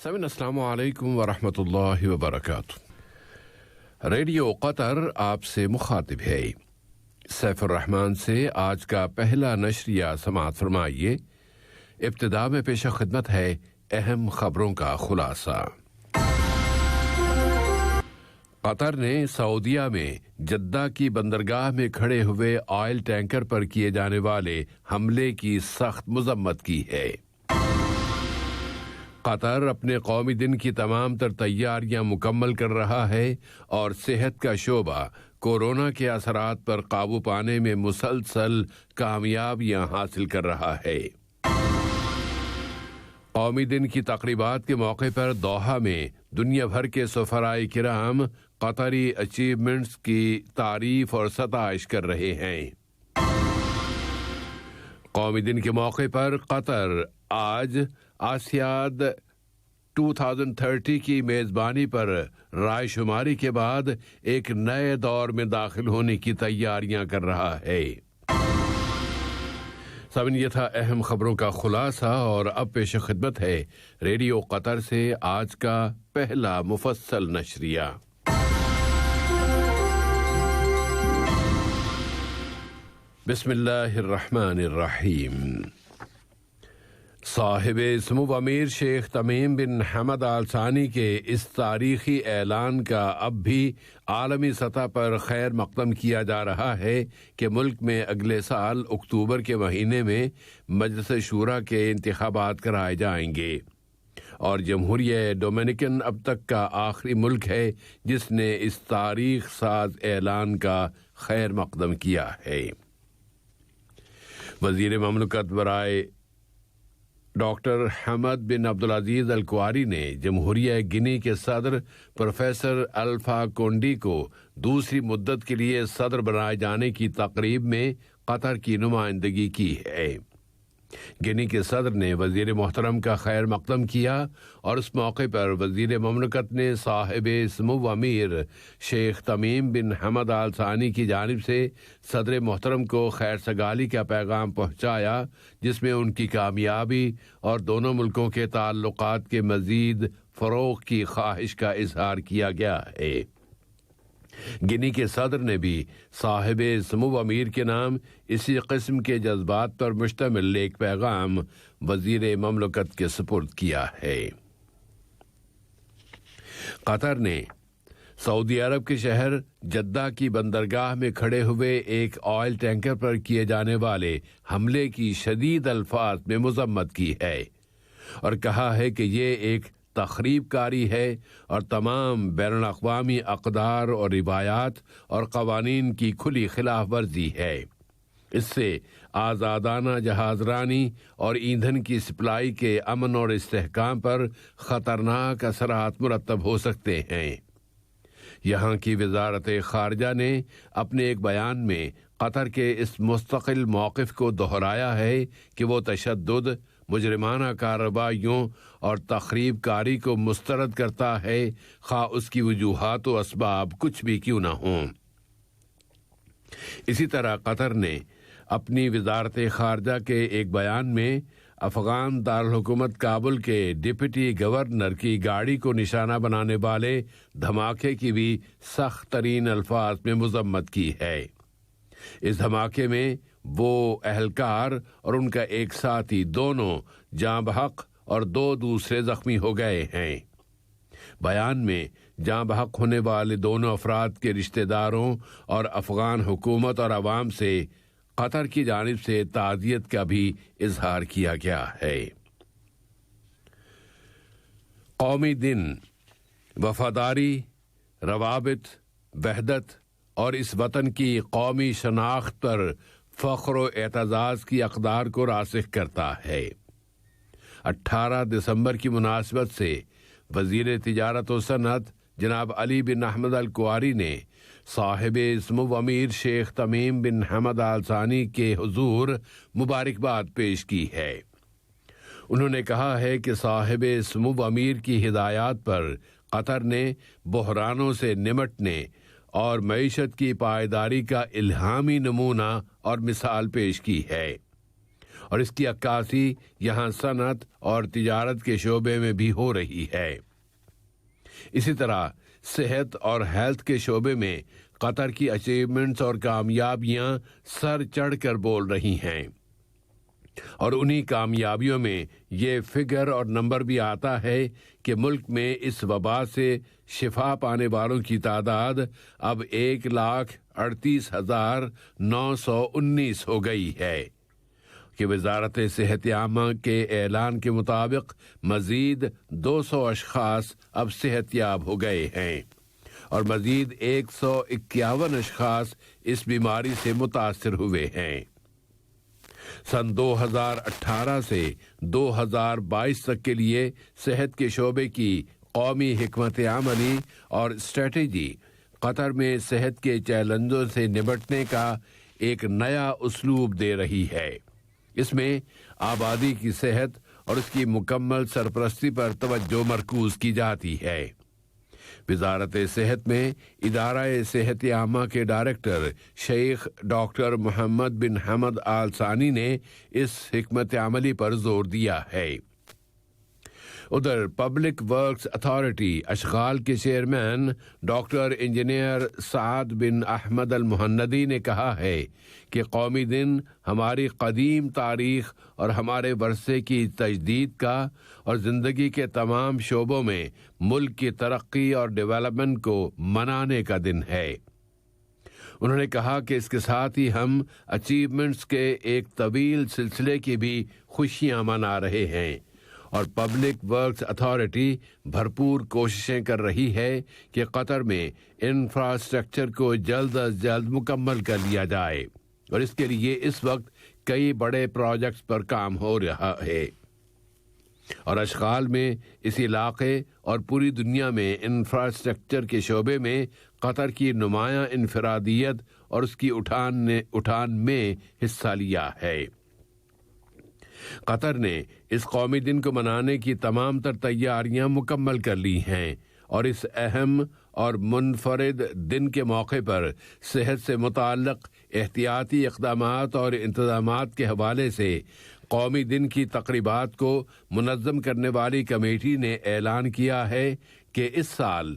سامعین السلام علیکم ورحمۃ اللہ وبرکاتہ۔ ریڈیو قطر آپ سے مخاطب ہے۔ سیف الرحمان سے آج کا پہلا نشریہ سماعت فرمائیے۔ ابتدا میں پیش خدمت ہے اہم خبروں کا خلاصہ۔ قطر نے سعودیہ میں جدہ کی بندرگاہ میں کھڑے ہوئے آئل ٹینکر پر کیے جانے والے حملے کی سخت مذمت کی ہے۔ قطر اپنے قومی دن کی تمام تر تیاریاں مکمل کر رہا ہے اور صحت کا شعبہ کورونا کے اثرات پر قابو پانے میں مسلسل کامیابیاں حاصل کر رہا ہے۔ قومی دن کی تقریبات کے موقع پر دوحہ میں دنیا بھر کے سفرائے کرام قطری اچیومنٹس کی تعریف اور ستائش کر رہے ہیں۔ قومی دن کے موقع پر قطر آج آسیاد 2030 کی میزبانی پر رائے شماری کے بعد ایک نئے دور میں داخل ہونے کی تیاریاں کر رہا ہے۔ سامعین، یہ تھا اہم خبروں کا خلاصہ، اور اب پیش خدمت ہے ریڈیو قطر سے آج کا پہلا مفصل نشریہ۔ بسم اللہ الرحمن الرحیم۔ صاحب سمو امیر شیخ تمیم بن حمد آل ثانی کے اس تاریخی اعلان کا اب بھی عالمی سطح پر خیر مقدم کیا جا رہا ہے کہ ملک میں اگلے سال اکتوبر کے مہینے میں مجلس شورا کے انتخابات کرائے جائیں گے، اور جمہوریہ ڈومینیکن اب تک کا آخری ملک ہے جس نے اس تاریخ ساز اعلان کا خیر مقدم کیا ہے۔ وزیر مملکت برائے ڈاکٹر حمد بن عبدالعزیز الکواری نے جمہوریہ گنی کے صدر پروفیسر الفا کونڈی کو دوسری مدت کے لیے صدر بنائے جانے کی تقریب میں قطر کی نمائندگی کی ہے۔ گنی کے صدر نے وزیر محترم کا خیر مقدم کیا، اور اس موقع پر وزیر مملکت نے صاحب سمو امیر شیخ تمیم بن حمد آل ثانی کی جانب سے صدر محترم کو خیر سگالی کا پیغام پہنچایا، جس میں ان کی کامیابی اور دونوں ملکوں کے تعلقات کے مزید فروغ کی خواہش کا اظہار کیا گیا ہے۔ گنی کے صدر نے بھی صاحب سمو امیر کے نام اسی قسم کے جذبات پر مشتمل ایک پیغام وزیر مملکت کے سپرد کیا ہے۔ قطر نے سعودی عرب کے شہر جدہ کی بندرگاہ میں کھڑے ہوئے ایک آئل ٹینکر پر کیے جانے والے حملے کی شدید الفاظ میں مذمت کی ہے، اور کہا ہے کہ یہ ایک تخریب کاری ہے اور تمام بین الاقوامی اقدار اور روایات اور قوانین کی کھلی خلاف ورزی ہے۔ اس سے آزادانہ جہاز رانی اور ایندھن کی سپلائی کے امن اور استحکام پر خطرناک اثرات مرتب ہو سکتے ہیں۔ یہاں کی وزارت خارجہ نے اپنے ایک بیان میں قطر کے اس مستقل موقف کو دہرایا ہے کہ وہ تشدد، مجرمانہ کارروائیوں اور تخریب کاری کو مسترد کرتا ہے، خواہ اس کی وجوہات و اسباب کچھ بھی کیوں نہ ہوں۔ اسی طرح قطر نے اپنی وزارت خارجہ کے ایک بیان میں افغان دارالحکومت کابل کے ڈپٹی گورنر کی گاڑی کو نشانہ بنانے والے دھماکے کی بھی سخت ترین الفاظ میں مذمت کی ہے۔ اس دھماکے میں وہ اہلکار اور ان کا ایک ساتھی دونوں جاں بحق اور 2 دوسرے زخمی ہو گئے ہیں۔ بیان میں جاں بحق ہونے والے دونوں افراد کے رشتہ داروں اور افغان حکومت اور عوام سے قطر کی جانب سے تعزیت کا بھی اظہار کیا گیا ہے۔ قومی دن وفاداری، روابط، وحدت اور اس وطن کی قومی شناخت پر فخر و اعتزاز کی اقدار کو راسخ کرتا ہے۔ 18 دسمبر کی مناسبت سے وزیر تجارت و صنعت جناب علی بن احمد الکواری نے صاحب سمو امیر شیخ تمیم بن حمد آل ثانی کے حضور مبارکباد پیش کی ہے۔ انہوں نے کہا ہے کہ صاحب سمو امیر کی ہدایات پر قطر نے بحرانوں سے نمٹنے اور معیشت کی پائیداری کا الہامی نمونہ اور مثال پیش کی ہے، اور اس کی عکاسی یہاں صنعت اور تجارت کے شعبے میں بھی ہو رہی ہے۔ اسی طرح صحت اور ہیلتھ کے شعبے میں قطر کی اچیومنٹس اور کامیابیاں سر چڑھ کر بول رہی ہیں، اور انہی کامیابیوں میں یہ فگر اور نمبر بھی آتا ہے کہ ملک میں اس وبا سے شفا پانے والوں کی تعداد اب 1,38,919 ہو گئی ہے، کہ وزارت صحت عامہ کے اعلان کے مطابق مزید 200 اشخاص اب صحت یاب ہو گئے ہیں، اور مزید 151 اشخاص اس بیماری سے متاثر ہوئے ہیں۔ سن 2018 سے 2022 تک کے لیے صحت کے شعبے کی قومی حکمت عملی اور اسٹریٹجی قطر میں صحت کے چیلنجوں سے نمٹنے کا ایک نیا اسلوب دے رہی ہے۔ اس میں آبادی کی صحت اور اس کی مکمل سرپرستی پر توجہ مرکوز کی جاتی ہے۔ وزارت صحت میں ادارہ صحت عامہ کے ڈائریکٹر شیخ ڈاکٹر محمد بن حمد آل ثانی نے اس حکمت عملی پر زور دیا ہے۔ ادھر پبلک ورکس اتھارٹی اشغال کے چیئرمین ڈاکٹر انجینئر سعد بن احمد المہندی نے کہا ہے کہ قومی دن ہماری قدیم تاریخ اور ہمارے ورثے کی تجدید کا اور زندگی کے تمام شعبوں میں ملک کی ترقی اور ڈیولپمنٹ کو منانے کا دن ہے۔ انہوں نے کہا کہ اس کے ساتھ ہی ہم اچیومنٹس کے ایک طویل سلسلے کی بھی خوشیاں منا رہے ہیں، اور پبلک ورکس اتھارٹی بھرپور کوششیں کر رہی ہے کہ قطر میں انفراسٹرکچر کو جلد از جلد مکمل کر لیا جائے، اور اس کے لیے اس وقت کئی بڑے پروجیکٹس پر کام ہو رہا ہے، اور اشغال میں اس علاقے اور پوری دنیا میں انفراسٹرکچر کے شعبے میں قطر کی نمایاں انفرادیت اور اس کی اٹھان میں حصہ لیا ہے۔ قطر نے اس قومی دن کو منانے کی تمام تر تیاریاں مکمل کر لی ہیں، اور اس اہم اور منفرد دن کے موقع پر صحت سے متعلق احتیاطی اقدامات اور انتظامات کے حوالے سے قومی دن کی تقریبات کو منظم کرنے والی کمیٹی نے اعلان کیا ہے کہ اس سال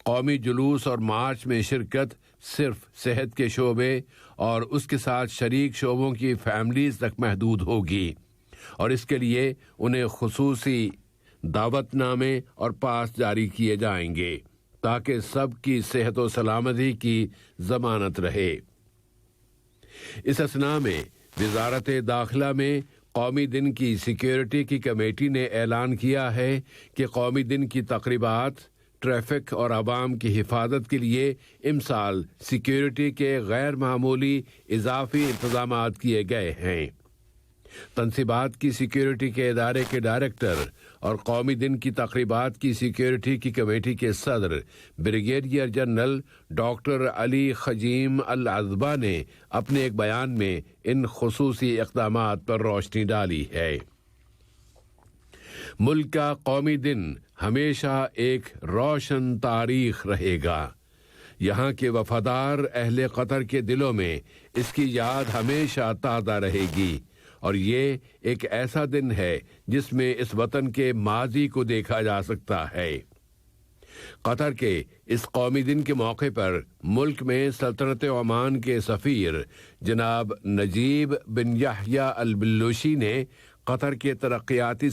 قومی جلوس اور مارچ میں شرکت صرف صحت کے شعبے اور اس کے ساتھ شریک شعبوں کی فیملیز تک محدود ہوگی، اور اس کے لیے انہیں خصوصی دعوت نامے اور پاس جاری کیے جائیں گے تاکہ سب کی صحت و سلامتی کی ضمانت رہے۔ اس اثناء میں وزارت داخلہ میں قومی دن کی سیکیورٹی کی کمیٹی نے اعلان کیا ہے کہ قومی دن کی تقریبات ٹریفک اور عوام کی حفاظت کے لیے امسال سیکیورٹی کے غیر معمولی اضافی انتظامات کیے گئے ہیں۔ تنصیبات کی سیکیورٹی کے ادارے کے ڈائریکٹر اور قومی دن کی تقریبات کی سیکیورٹی کی کمیٹی کے صدر بریگیڈیئر جنرل ڈاکٹر علی خجیم العذبہ نے اپنے ایک بیان میں ان خصوصی اقدامات پر روشنی ڈالی ہے۔ ملک کا قومی دن ہمیشہ ایک روشن تاریخ رہے گا۔ یہاں کے وفادار اہل قطر کے دلوں میں اس کی یاد ہمیشہ تازہ رہے گی، اور یہ ایک ایسا دن ہے جس میں اس وطن کے ماضی کو دیکھا جا سکتا ہے۔ قطر کے اس قومی دن کے موقع پر ملک میں سلطنت عمان کے سفیر جناب نجیب بن یحییٰ البلوشی نے قطر کے ترقیاتی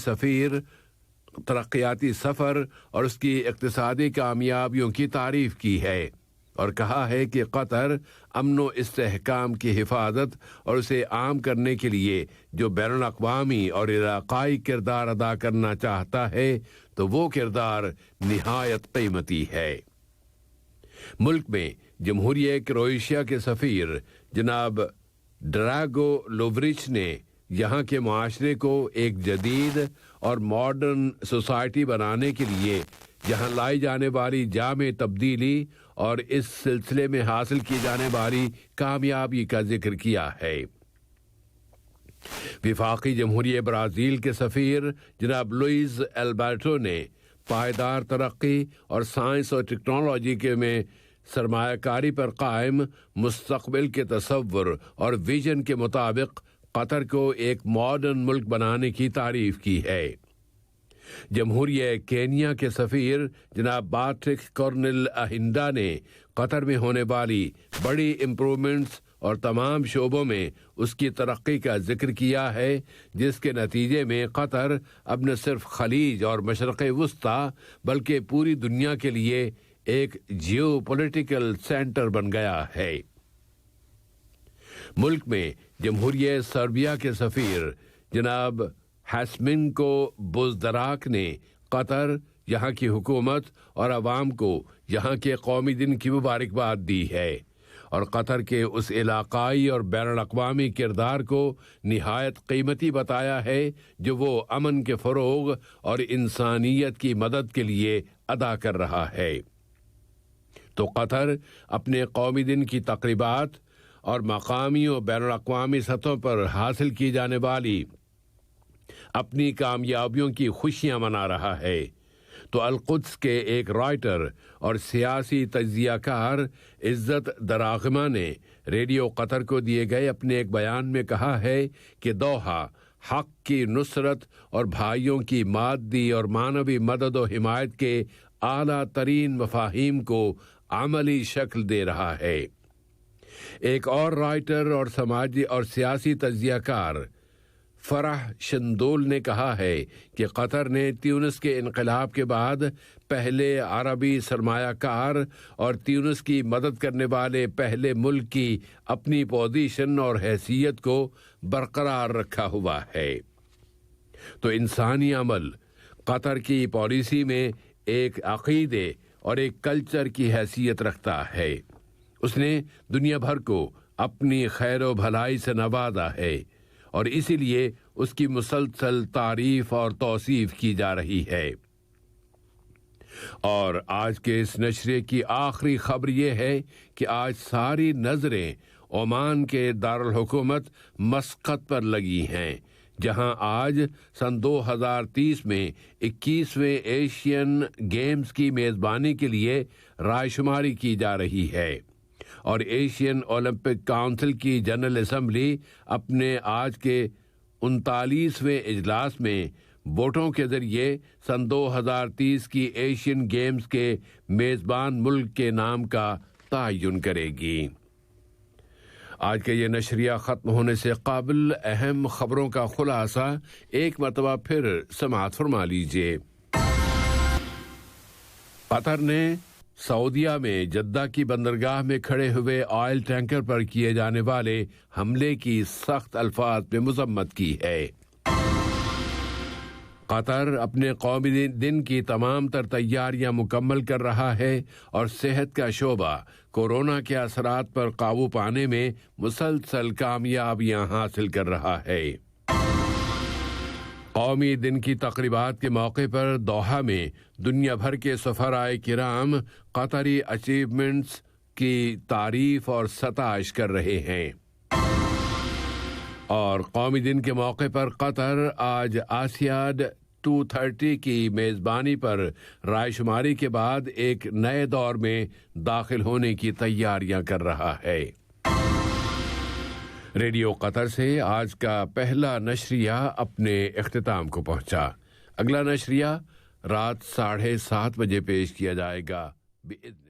سفر اور اس کی اقتصادی کامیابیوں کی تعریف کی ہے، اور کہا ہے کہ قطر امن و استحکام کی حفاظت اور اسے عام کرنے کے لیے جو بین الاقوامی اور علاقائی کردار ادا کرنا چاہتا ہے تو وہ کردار نہایت قیمتی ہے۔ ملک میں جمہوریہ کروئیشیا کے سفیر جناب ڈراگو لوورچ نے یہاں کے معاشرے کو ایک جدید اور ماڈرن سوسائٹی بنانے کے لیے یہاں لائی جانے والی جامع تبدیلی اور اس سلسلے میں حاصل کی جانے والی کامیابی کا ذکر کیا ہے۔ وفاقی جمہوریہ برازیل کے سفیر جناب لوئز البرٹو نے پائیدار ترقی اور سائنس اور ٹیکنالوجی کے میں سرمایہ کاری پر قائم مستقبل کے تصور اور ویژن کے مطابق قطر کو ایک ماڈرن ملک بنانے کی تعریف کی ہے۔ جمہوریہ کینیا کے سفیر جناب باٹرک کورنل اہنڈا نے قطر میں ہونے والی بڑی امپرومنٹس اور تمام شعبوں میں اس کی ترقی کا ذکر کیا ہے، جس کے نتیجے میں قطر اب نہ صرف خلیج اور مشرق وسطی بلکہ پوری دنیا کے لیے ایک جیو پولیٹیکل سینٹر بن گیا ہے۔ ملک میں جمہوریہ سربیا کے سفیر جناب ہیسمنکو بوزدراک نے قطر، یہاں کی حکومت اور عوام کو یہاں کے قومی دن کی مبارکباد دی ہے اور قطر کے اس علاقائی اور بین الاقوامی کردار کو نہایت قیمتی بتایا ہے جو وہ امن کے فروغ اور انسانیت کی مدد کے لیے ادا کر رہا ہے۔ تو قطر اپنے قومی دن کی تقریبات اور مقامی اور بین الاقوامی سطحوں پر حاصل کی جانے والی اپنی کامیابیوں کی خوشیاں منا رہا ہے۔ تو القدس کے ایک رائٹر اور سیاسی تجزیہ کار عزت دراغمہ نے ریڈیو قطر کو دیے گئے اپنے ایک بیان میں کہا ہے کہ دوحہ حق کی نصرت اور بھائیوں کی مادی اور معنوی مدد و حمایت کے اعلیٰ ترین مفاہیم کو عملی شکل دے رہا ہے۔ ایک اور رائٹر اور سماجی اور سیاسی تجزیہ کار فرح شندول نے کہا ہے کہ قطر نے تیونس کے انقلاب کے بعد پہلے عربی سرمایہ کار اور تیونس کی مدد کرنے والے پہلے ملک کی اپنی پوزیشن اور حیثیت کو برقرار رکھا ہوا ہے۔ تو انسانی عمل قطر کی پالیسی میں ایک عقیدے اور ایک کلچر کی حیثیت رکھتا ہے۔ اس نے دنیا بھر کو اپنی خیر و بھلائی سے نوازا ہے اور اسی لیے اس کی مسلسل تعریف اور توصیف کی جا رہی ہے۔ اور آج کے اس نشریے کی آخری خبر یہ ہے کہ آج ساری نظریں عمان کے دارالحکومت مسقط پر لگی ہیں، جہاں آج سن 2030 میں 21ویں ایشین گیمز کی میزبانی کے لیے رائے شماری کی جا رہی ہے اور ایشین اولمپک کونسل کی جنرل اسمبلی اپنے آج کے 39ویں اجلاس میں ووٹوں کے ذریعے سن 2030 کی ایشین گیمز کے میزبان ملک کے نام کا تعین کرے گی۔ آج کا یہ نشریہ ختم ہونے سے قبل اہم خبروں کا خلاصہ ایک مرتبہ پھر سماعت فرما لیجیے۔ قطر نے سعودیہ میں جدہ کی بندرگاہ میں کھڑے ہوئے آئل ٹینکر پر کیے جانے والے حملے کی سخت الفاظ میں مذمت کی ہے۔ قطر اپنے قومی دن کی تمام تر تیاریاں مکمل کر رہا ہے اور صحت کا شعبہ کورونا کے اثرات پر قابو پانے میں مسلسل کامیابیاں حاصل کر رہا ہے۔ قومی دن کی تقریبات کے موقع پر دوحہ میں دنیا بھر کے سفرائے کرام قطری اچیومنٹس کی تعریف اور ستائش کر رہے ہیں۔ اور قومی دن کے موقع پر قطر آج آسیاڈ 230 کی میزبانی پر رائے شماری کے بعد ایک نئے دور میں داخل ہونے کی تیاریاں کر رہا ہے۔ ریڈیو قطر سے آج کا پہلا نشریہ اپنے اختتام کو پہنچا۔ اگلا نشریہ رات 7:30 بجے پیش کیا جائے گا۔